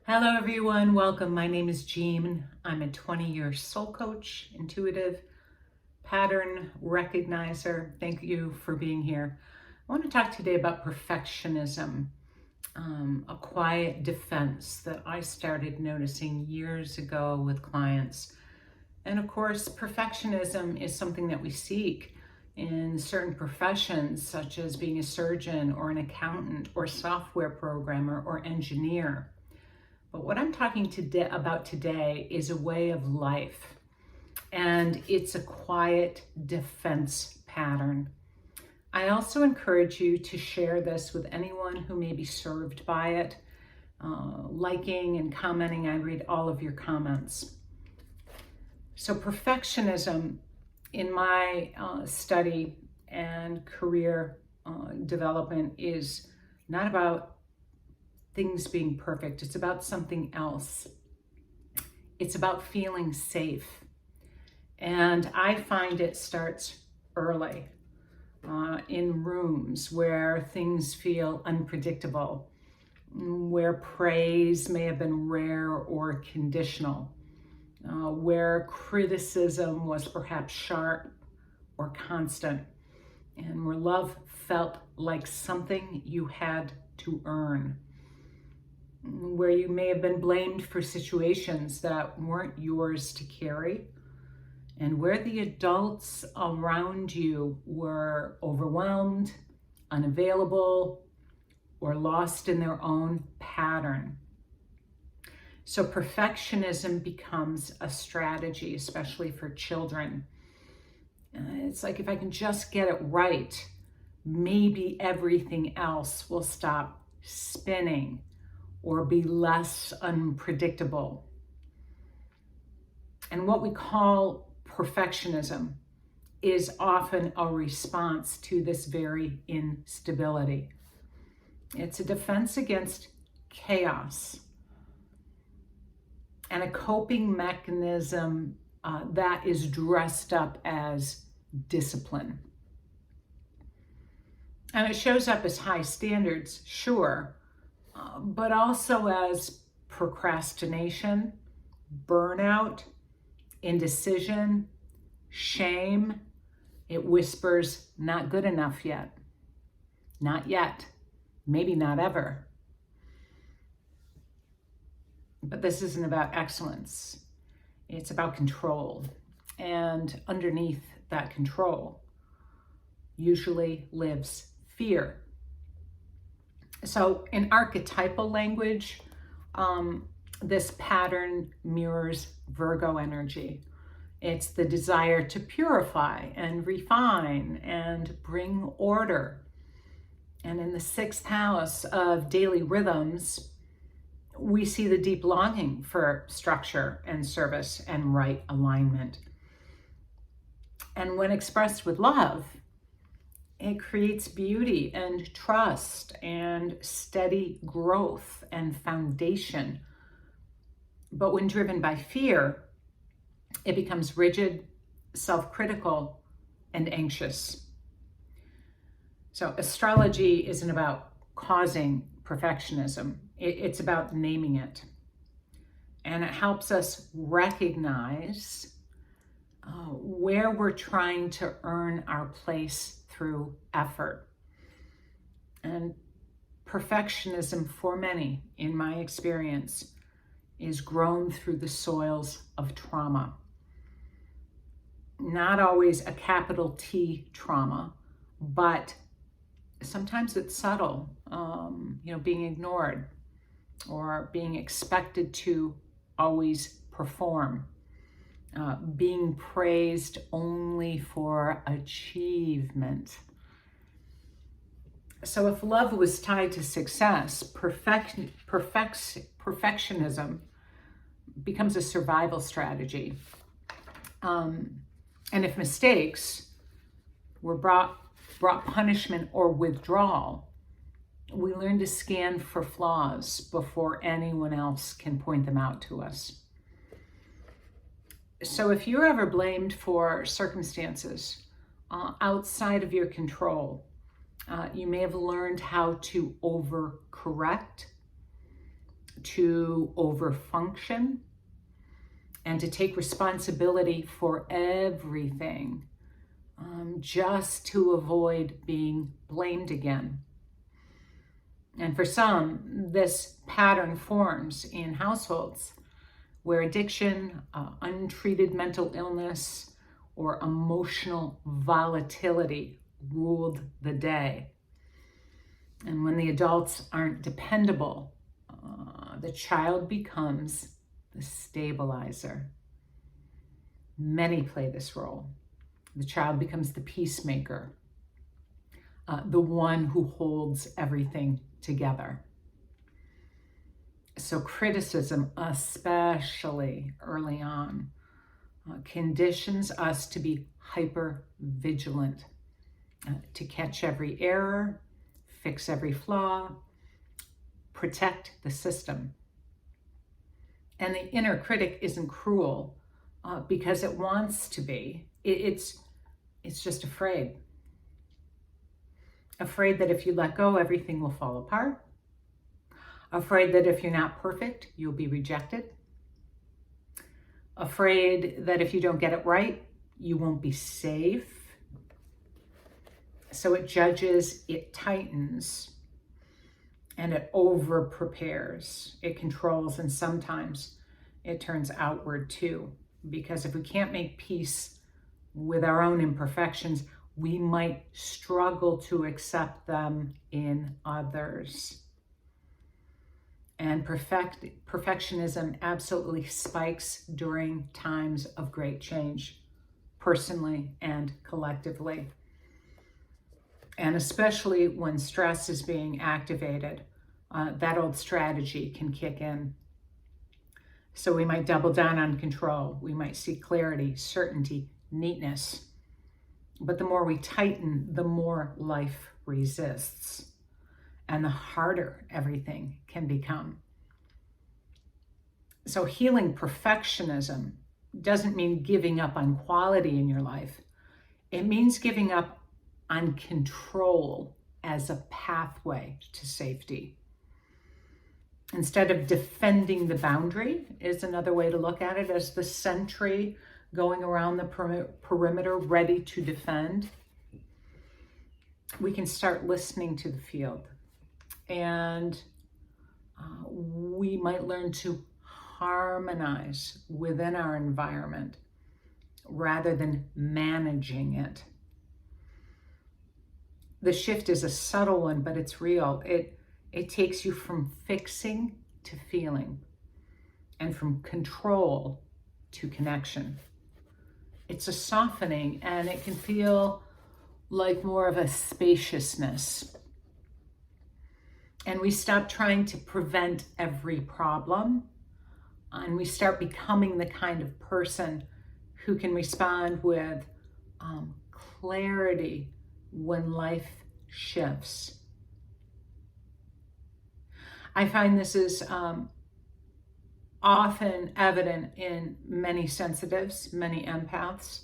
Hello everyone, welcome. My name is Jean. I'm a 20-year soul coach, intuitive, pattern recognizer. Thank you for being here. I want to talk today about perfectionism, a quiet defense that I started noticing years ago with clients. And of course, perfectionism is something that we seek in certain professions, such as being a surgeon or an accountant or software programmer or engineer. But what I'm talking about today is a way of life, and it's a quiet defense pattern. I also encourage you to share this with anyone who may be served by it, liking and commenting. I read all of your comments. So perfectionism in my study and career development is not about things being perfect. It's about something else. It's about feeling safe. And I find it starts early in rooms where things feel unpredictable, where praise may have been rare or conditional, where criticism was perhaps sharp or constant, and where love felt like something you had to earn, where you may have been blamed for situations that weren't yours to carry, and where the adults around you were overwhelmed, unavailable, or lost in their own pattern. So perfectionism becomes a strategy, especially for children. It's like, if I can just get it right, maybe everything else will stop spinning or be less unpredictable. And what we call perfectionism is often a response to this very instability. It's a defense against chaos and a coping mechanism that is dressed up as discipline. And it shows up as high standards, sure, but also as procrastination, burnout, indecision, shame. It whispers, not good enough yet, not yet, maybe not ever. But this isn't about excellence. It's about control. And underneath that control usually lives fear. So in archetypal language, this pattern mirrors Virgo energy. It's the desire to purify and refine and bring order. And in the 6th house of daily rhythms, we see the deep longing for structure and service and right alignment. And when expressed with love, it creates beauty and trust and steady growth and foundation. But when driven by fear, it becomes rigid, self-critical, and anxious. So astrology isn't about causing perfectionism. It's about naming it. And it helps us recognize where we're trying to earn our place through effort. And perfectionism, for many, in my experience, is grown through the soils of trauma. Not always a capital T trauma, but sometimes it's subtle, being ignored or being expected to always perform, being praised only for achievement. So if love was tied to success, perfectionism becomes a survival strategy. And if mistakes were brought punishment or withdrawal, we learn to scan for flaws before anyone else can point them out to us. So if you're ever blamed for circumstances outside of your control, you may have learned how to overcorrect, to overfunction and to take responsibility for everything, just to avoid being blamed again. And for some, this pattern forms in households where addiction, untreated mental illness, or emotional volatility ruled the day. And when the adults aren't dependable, the child becomes the stabilizer. Many play this role. The child becomes the peacemaker, the one who holds everything together. So criticism, especially early on, conditions us to be hyper vigilant, to catch every error, fix every flaw, protect the system. And the inner critic isn't cruel because it wants to be. It's just afraid. Afraid that if you let go, everything will fall apart. Afraid that if you're not perfect, you'll be rejected. Afraid that if you don't get it right, you won't be safe. So it judges, it tightens, and it over prepares. It controls, and sometimes it turns outward too. Because if we can't make peace with our own imperfections, we might struggle to accept them in others. And perfectionism absolutely spikes during times of great change, personally and collectively. And especially when stress is being activated, that old strategy can kick in. So we might double down on control. We might seek clarity, certainty, neatness. But the more we tighten, the more life resists, and the harder everything can become. So healing perfectionism doesn't mean giving up on quality in your life. It means giving up on control as a pathway to safety. Instead of defending the boundary is another way to look at it, as the sentry going around the perimeter ready to defend. We can start listening to the field, and we might learn to harmonize within our environment rather than managing it. The shift is a subtle one, but it's real. It takes you from fixing to feeling, and from control to connection. It's a softening, and it can feel like more of a spaciousness. And we stop trying to prevent every problem, and we start becoming the kind of person who can respond with clarity when life shifts. I find this is often evident in many sensitives, many empaths.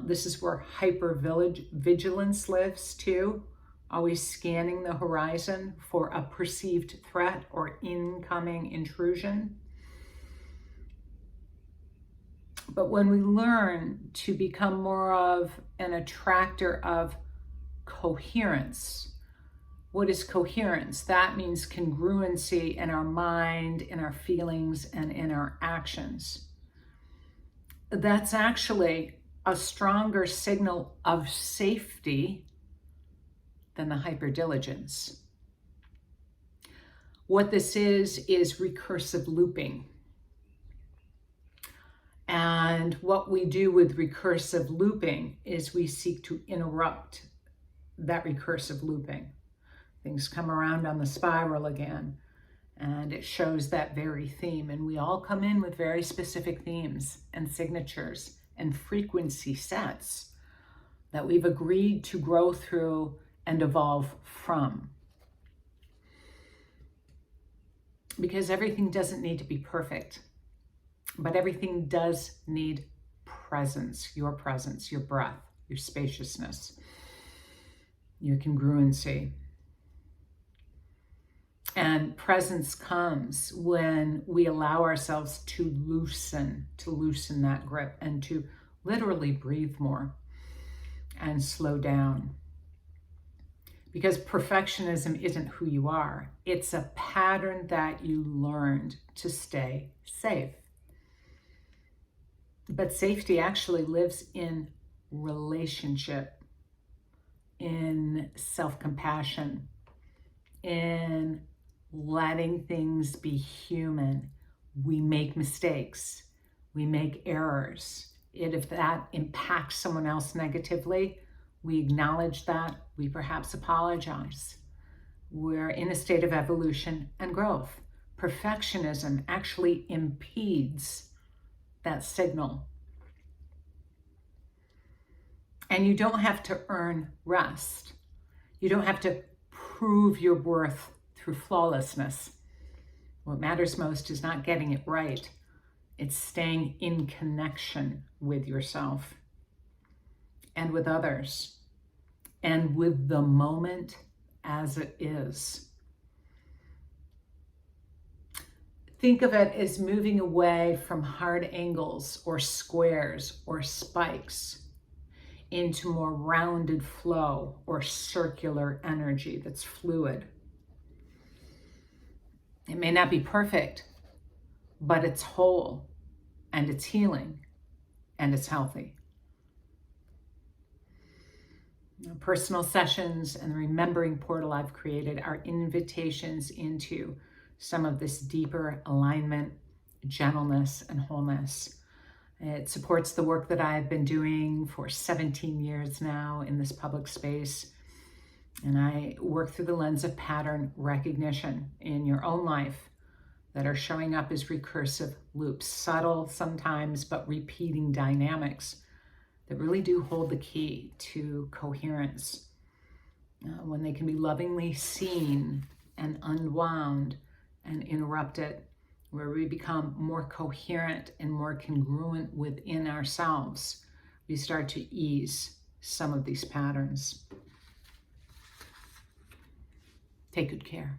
This is where hypervigilance lives too, always scanning the horizon for a perceived threat or incoming intrusion. But when we learn to become more of an attractor of coherence, what is coherence? That means congruency in our mind, in our feelings, and in our actions. That's actually a stronger signal of safety than the hyperdiligence. What this is recursive looping. And what we do with recursive looping is we seek to interrupt that recursive looping. Things come around on the spiral again, and it shows that very theme. And we all come in with very specific themes and signatures and frequency sets that we've agreed to grow through and evolve from. Because everything doesn't need to be perfect, but everything does need presence, your breath, your spaciousness, your congruency. And presence comes when we allow ourselves to loosen that grip and to literally breathe more and slow down. Because perfectionism isn't who you are. It's a pattern that you learned to stay safe. But safety actually lives in relationship, in self-compassion, in letting things be human. We make mistakes. We make errors. And if that impacts someone else negatively, we acknowledge that. We perhaps apologize. We're in a state of evolution and growth. Perfectionism actually impedes that signal. And you don't have to earn rest. You don't have to prove your worth through flawlessness. What matters most is not getting it right. It's staying in connection with yourself and with others and with the moment as it is. Think of it as moving away from hard angles or squares or spikes into more rounded flow or circular energy that's fluid. It may not be perfect, but it's whole and it's healing and it's healthy. Personal sessions and the remembering portal I've created are invitations into some of this deeper alignment, gentleness, and wholeness. It supports the work that I've been doing for 17 years now in this public space. And I work through the lens of pattern recognition in your own life that are showing up as recursive loops, subtle sometimes, but repeating dynamics that really do hold the key to coherence. When they can be lovingly seen and unwound and interrupted, where we become more coherent and more congruent within ourselves, we start to ease some of these patterns. Take good care.